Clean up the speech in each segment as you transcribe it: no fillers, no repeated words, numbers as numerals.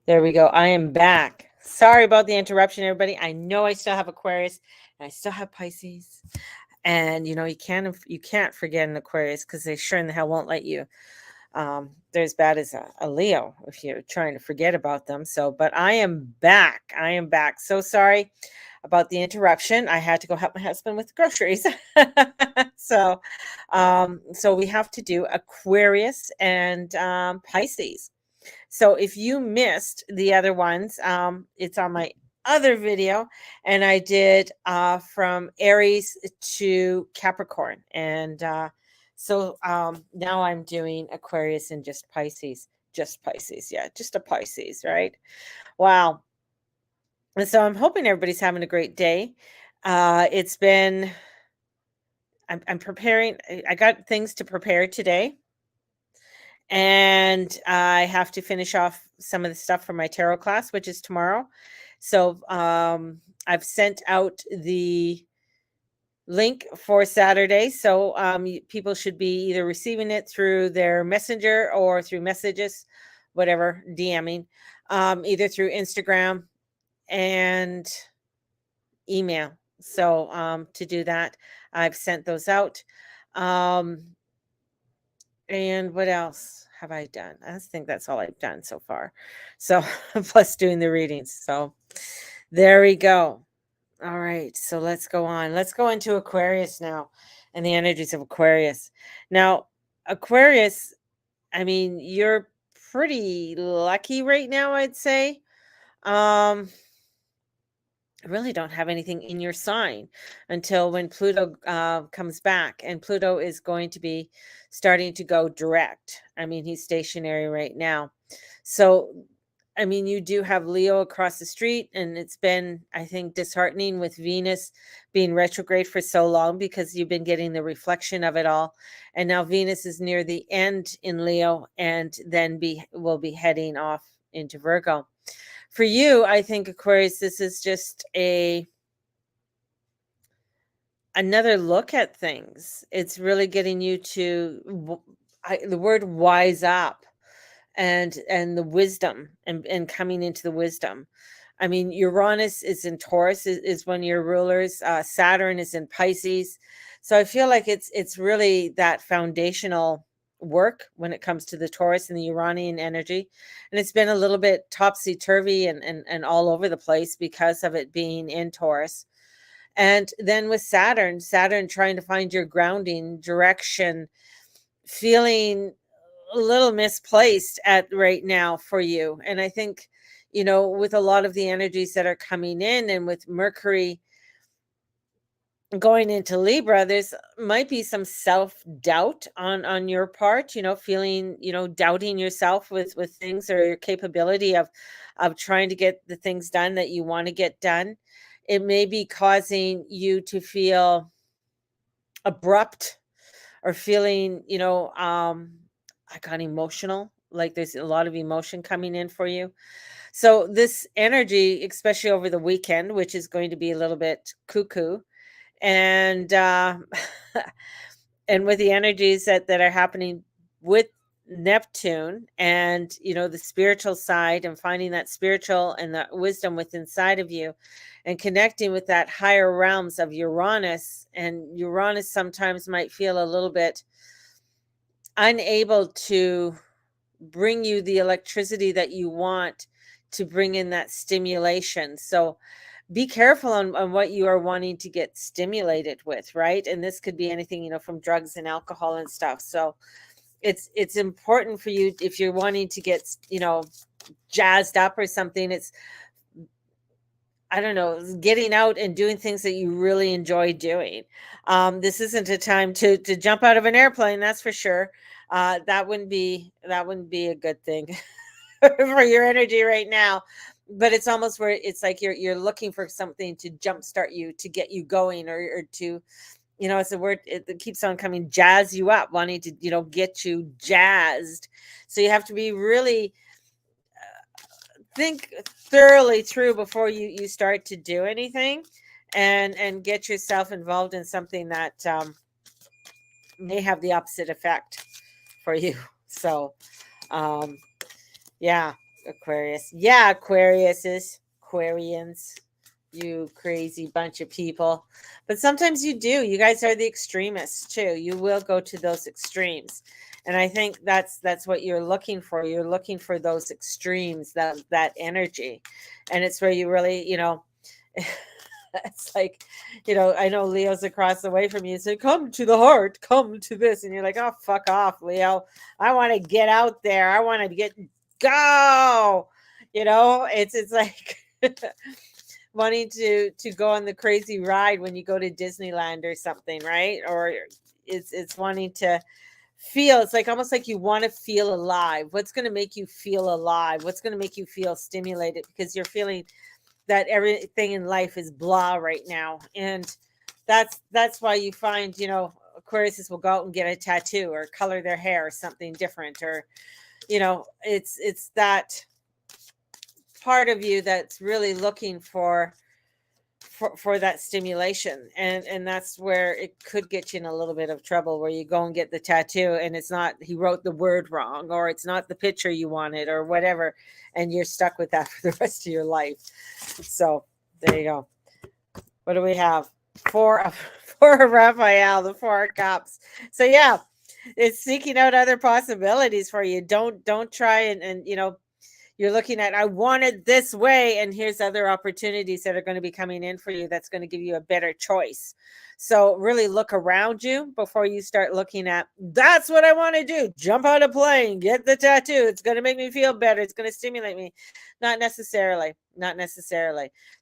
There we go. I am back. Sorry about the interruption, everybody. I know I still have Aquarius and I still have Pisces. And you can't forget an Aquarius because they sure in the hell won't let you. They're as bad as a Leo if you're trying to forget about them. So, but I am back. I am back. So sorry about the interruption. I had to go help my husband with the groceries. So we have to do Aquarius and Pisces. So if you missed the other ones, it's on my other video, and I did from Aries to Capricorn, and now I'm doing Aquarius and just Pisces, yeah, just a Pisces, right? Wow. And so I'm hoping everybody's having a great day. It's been I'm preparing. I got things to prepare today, and I have to finish off some of the stuff for my tarot class, which is tomorrow. So I've sent out the link for Saturday. So people should be either receiving it through their messenger or through messages, whatever, DMing, either through Instagram and email. So to do that, I've sent those out. Um, And what else have I done? I think that's all I've done so far. So, plus doing the readings. So, there we go. All right. So, let's go on. Let's go into Aquarius now and the energies of Aquarius. Now, Aquarius, I mean, you're pretty lucky right now, I'd say. Um, I really don't have anything in your sign until when Pluto comes back. And Pluto is going to be starting to go direct. I mean, he's stationary right now. So, I mean, you do have Leo across the street, and it's been, I think, disheartening with Venus being retrograde for so long because you've been getting the reflection of it all. And now Venus is near the end in Leo, and then will be heading off into Virgo. For you, I think, Aquarius, this is just another look at things. It's really getting you to the word wise up, and the wisdom, and coming into the wisdom. I mean, Uranus is in Taurus, is one of your rulers. Saturn is in Pisces. So I feel like it's really that foundational work when it comes to the Taurus and the Uranian energy. And it's been a little bit topsy-turvy and all over the place because of it being in Taurus. And then with Saturn trying to find your grounding direction, feeling a little misplaced at right now for you. And I think, with a lot of the energies that are coming in, and with Mercury going into Libra, there's might be some self-doubt on your part, feeling, doubting yourself with things, or your capability of trying to get the things done that you want to get done. It may be causing you to feel abrupt, or feeling, I got emotional, like there's a lot of emotion coming in for you. So this energy, especially over the weekend, which is going to be a little bit cuckoo, and and with the energies that are happening with Neptune, and the spiritual side, and finding that spiritual and that wisdom within inside of you, and connecting with that higher realms of Uranus. And Uranus sometimes might feel a little bit unable to bring you the electricity that you want to bring in that stimulation. So be careful on what you are wanting to get stimulated with, right? And this could be anything, from drugs and alcohol and stuff. So it's important for you, if you're wanting to get, jazzed up or something. It's, I don't know, getting out and doing things that you really enjoy doing. This isn't a time to jump out of an airplane, that's for sure. That wouldn't be a good thing for your energy right now. But it's almost where it's like you're looking for something to jumpstart you, to get you going, or to, it's a word, it keeps on coming, jazz you up, wanting to, get you jazzed. So you have to be really think thoroughly through before you start to do anything, and get yourself involved in something that may have the opposite effect for you. So yeah, Aquarius. Yeah, Aquarians. You crazy bunch of people. But sometimes you do. You guys are the extremists too. You will go to those extremes. And I think that's what you're looking for. You're looking for those extremes, that energy. And it's where you really, it's like, I know Leo's across the way from you. So come to the heart, come to this. And you're like, oh, fuck off, Leo. I want to get out there. I want to go. It's like wanting to go on the crazy ride when you go to Disneyland or something, right? Or it's wanting to feel. It's like almost like you want to feel alive. What's going to make you feel alive? What's going to make you feel stimulated? Because you're feeling that everything in life is blah right now, and that's why you find Aquariuses will go out and get a tattoo or color their hair or something different, or it's that part of you that's really looking for that stimulation, and that's where it could get you in a little bit of trouble, where you go and get the tattoo and it's not, he wrote the word wrong, or it's not the picture you wanted or whatever, and you're stuck with that for the rest of your life. So there you go. What do we have? For Raphael, the 4 of Cups. So yeah, it's seeking out other possibilities for you. Don't try and you're looking at, I want it this way, and here's other opportunities that are going to be coming in for you that's going to give you a better choice. So really look around you before you start looking at, that's what I want to do. Jump out of plane, get the tattoo. It's going to make me feel better. It's going to stimulate me. Not necessarily.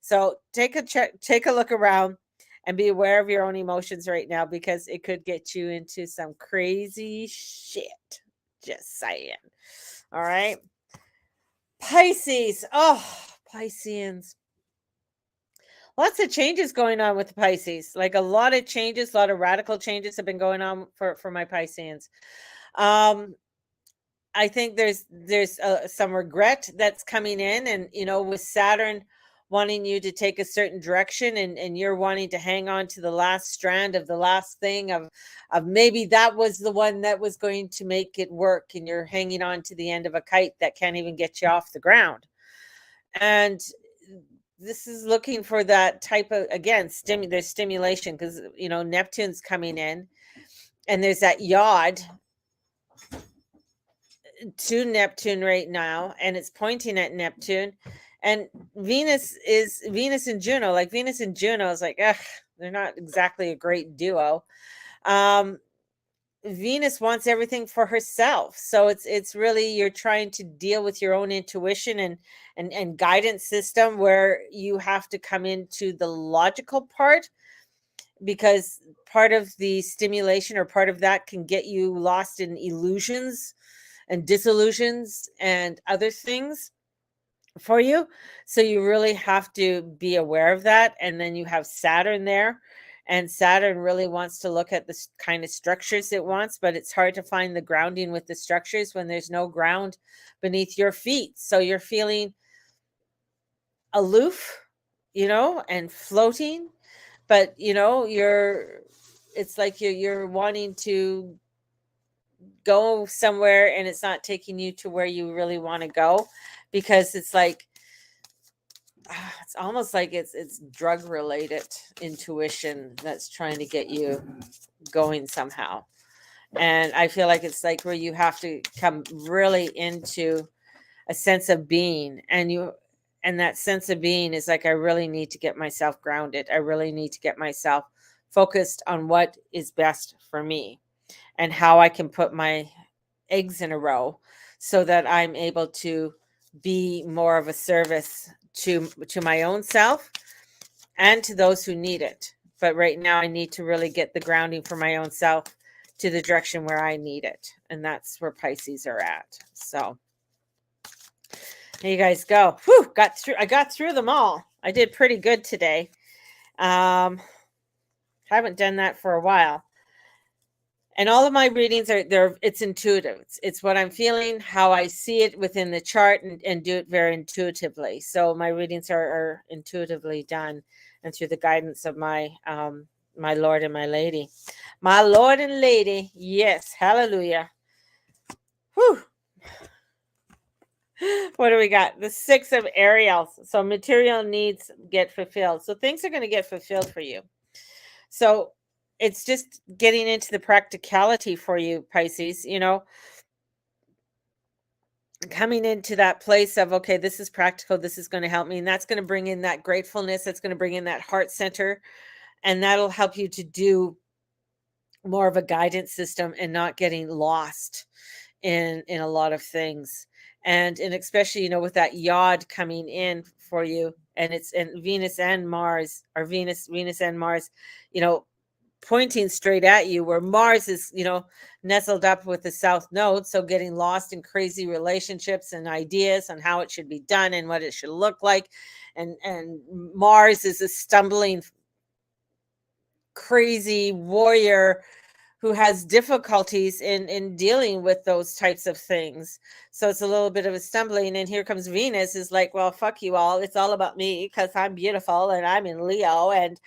So take a look around and be aware of your own emotions right now, because it could get you into some crazy shit. Just saying. All right. Pisces. Oh, Pisceans. Lots of changes going on with the Pisces. Like a lot of changes, a lot of radical changes have been going on for my Pisceans. I think there's some regret that's coming in, and with Saturn wanting you to take a certain direction, and you're wanting to hang on to the last strand of the last thing of maybe that was the one that was going to make it work, and you're hanging on to the end of a kite that can't even get you off the ground. And this is looking for that type of, again, there's stimulation, because Neptune's coming in, and there's that yod to Neptune right now, and it's pointing at Neptune, and Venus and Juno. Like Venus and Juno is like, they're not exactly a great duo. Venus wants everything for herself, so it's really, you're trying to deal with your own intuition and guidance system, where you have to come into the logical part, because part of the stimulation or part of that can get you lost in illusions and disillusions and other things for you. So you really have to be aware of that. And then you have Saturn there, and Saturn really wants to look at the kind of structures it wants, but it's hard to find the grounding with the structures when there's no ground beneath your feet. So you're feeling aloof, and floating, but it's like you're wanting to go somewhere, and it's not taking you to where you really want to go, because it's like, it's almost like it's drug related intuition that's trying to get you going somehow. And I feel like it's like where you have to come really into a sense of being, and that sense of being is like, I really need to get myself grounded. I really need to get myself focused on what is best for me, and how I can put my eggs in a row, so that I'm able to be more of a service to my own self and to those who need it. But right now I need to really get the grounding for my own self to the direction where I need it. And that's where Pisces are at. So there you guys go. Whew, I got through them all. I did pretty good today. Haven't done that for a while. And all of my readings it's intuitive. It's what I'm feeling, how I see it within the chart, and do it very intuitively. So my readings are intuitively done, and through the guidance of my my Lord and my Lady. My Lord and Lady. Yes. Hallelujah. Whew. What do we got? The 6 of Ariels. So material needs get fulfilled. So things are going to get fulfilled for you. So it's just getting into the practicality for you, Pisces, coming into that place of, okay, this is practical. This is going to help me. And that's going to bring in that gratefulness. That's going to bring in that heart center. And that'll help you to do more of a guidance system and not getting lost in a lot of things. And especially, with that yod coming in for you, and it's and Venus and Mars, or Venus and Mars, pointing straight at you, where Mars is, nestled up with the south node. So getting lost in crazy relationships and ideas on how it should be done and what it should look like. And Mars is a stumbling, crazy warrior who has difficulties in dealing with those types of things. So it's a little bit of a stumbling. And here comes Venus, is like, well, fuck you all. It's all about me because I'm beautiful and I'm in Leo, and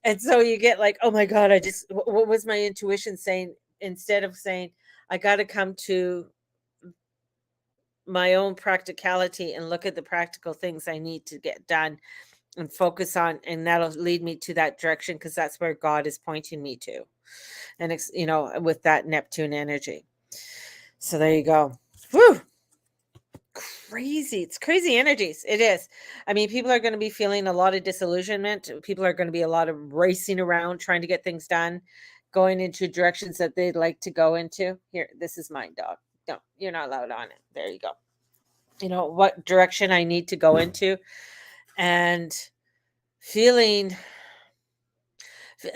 and so you get like, oh my God, what was my intuition saying? Instead of saying, I got to come to my own practicality and look at the practical things I need to get done and focus on, and that'll lead me to that direction, because that's where God is pointing me to. And it's, with that Neptune energy. So there you go. Whew. Crazy. It's crazy energies. It is. I mean, people are going to be feeling a lot of disillusionment. People are going to be a lot of racing around trying to get things done, going into directions that they'd like to go into. Here, this is mine, dog. No, you're not allowed on it. There you go. What direction I need to go into, and feeling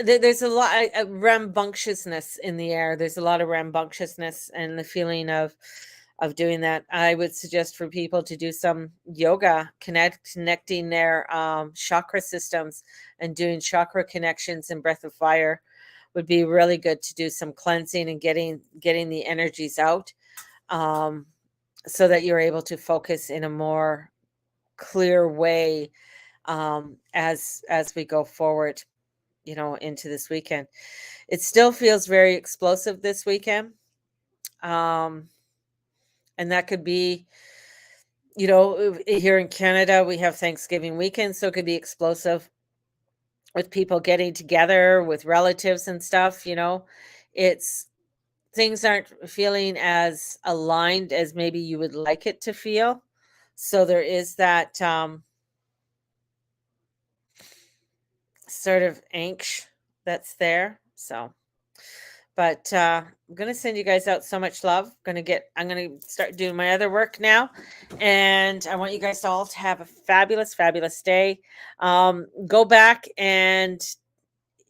there's a lot of rambunctiousness in the air. There's a lot of rambunctiousness, and the feeling of doing that. I would suggest for people to do some yoga, connecting their chakra systems, and doing chakra connections and breath of fire would be really good, to do some cleansing and getting the energies out, so that you're able to focus in a more clear way, as we go forward, into this weekend. It still feels very explosive this weekend. And that could be, here in Canada, we have Thanksgiving weekend, so it could be explosive with people getting together with relatives and stuff. It's Things aren't feeling as aligned as maybe you would like it to feel. So there is that sort of angst that's there. So, but I'm gonna send you guys out so much love. I'm gonna start doing my other work now, and I want you guys all to have a fabulous, fabulous day. Go back, and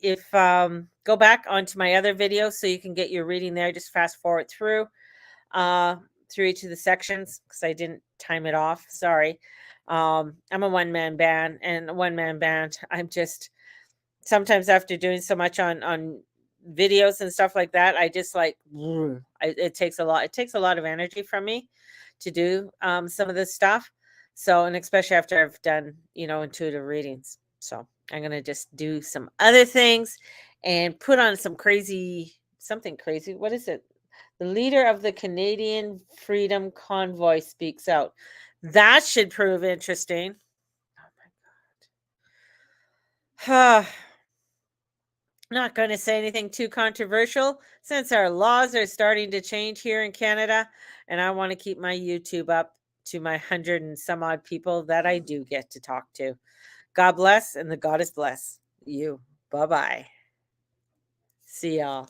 if go back onto my other video so you can get your reading there. Just fast forward through each of the sections, because I didn't time it off. Sorry. I'm a one-man band, and I'm just, sometimes after doing so much on videos and stuff like that, I just like, it takes a lot of energy from me to do some of this stuff. So, and especially after I've done, intuitive readings. So I'm going to just do some other things and put on something crazy. What is it? The leader of the Canadian Freedom Convoy speaks out. That should prove interesting. Oh my God. Not going to say anything too controversial, since our laws are starting to change here in Canada, and I want to keep my YouTube up to my 100 and some odd people that I do get to talk to. God bless, and the goddess bless you. Bye-bye. See y'all.